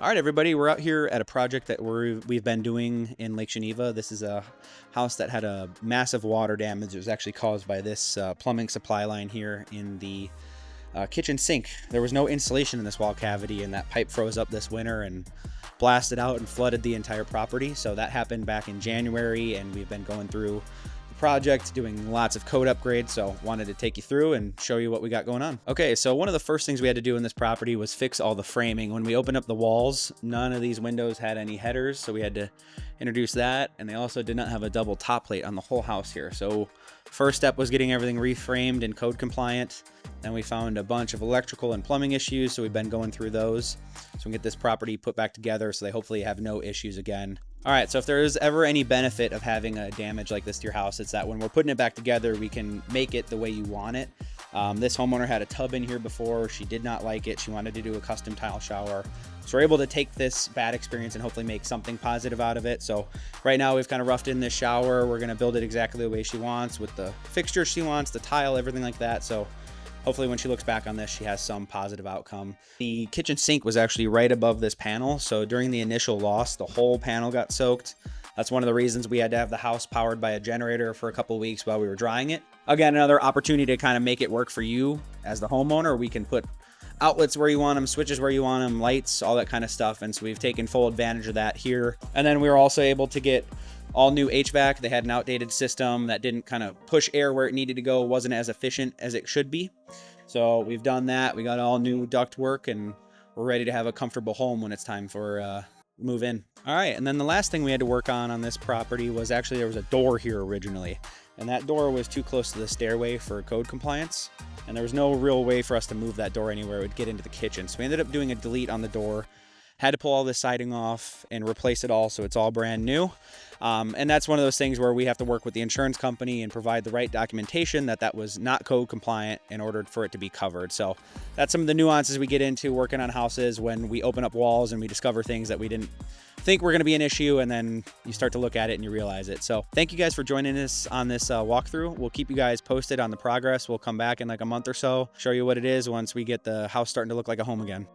All right, everybody, we're out here at a project that we've been doing in Lake Geneva. This is a house that had a massive water damage. It was actually caused by this plumbing supply line here in the kitchen sink. There was no insulation in this wall cavity, and that pipe froze up this winter and blasted out and flooded the entire property. So that happened back in January, and we've been going through project, doing lots of code upgrades, so wanted to take you through and show you what we got going on. Okay, so one of the first things we had to do in this property was fix all the framing. When we opened up the walls, none of these windows had any headers, so we had to introduce that, and they also did not have a double top plate on the whole house here. So first step was getting everything reframed and code compliant. Then we found a bunch of electrical and plumbing issues, so we've been going through those so we can get this property put back together so they hopefully have no issues again. All right, so if there is ever any benefit of having a damage like this to your house, it's that when we're putting it back together, we can make it the way you want it. This homeowner had a tub in here before. She did not like it. She wanted to do a custom tile shower. So we're able to take this bad experience and hopefully make something positive out of it. So right now we've kind of roughed in this shower. We're going to build it exactly the way she wants with the fixtures she wants, the tile, everything like that. So hopefully when she looks back on this, she has some positive outcome. The kitchen sink was actually right above this panel. So during the initial loss, the whole panel got soaked. That's one of the reasons we had to have the house powered by a generator for a couple of weeks while we were drying it. Again, another opportunity to kind of make it work for you as the homeowner. We can put outlets where you want them, switches where you want them, lights, all that kind of stuff. And so we've taken full advantage of that here. And then we were also able to get all new HVAC. They had an outdated system that didn't kind of push air where it needed to go, wasn't as efficient as it should be. So we've done that. We got all new duct work and we're ready to have a comfortable home when it's time for move in. All right, and then the last thing we had to work on this property was actually there was a door here originally, and that door was too close to the stairway for code compliance, and there was no real way for us to move that door anywhere. It would get into the kitchen. So we ended up doing a delete on the door, had to pull all this siding off and replace it all so it's all brand new. And that's one of those things where we have to work with the insurance company and provide the right documentation that was not code compliant in order for it to be covered. So that's some of the nuances we get into working on houses when we open up walls and we discover things that we didn't think were going to be an issue, and then you start to look at it and you realize it. So thank you guys for joining us on this walkthrough. We'll keep you guys posted on the progress. We'll come back in like a month or so, show you what it is once we get the house starting to look like a home again.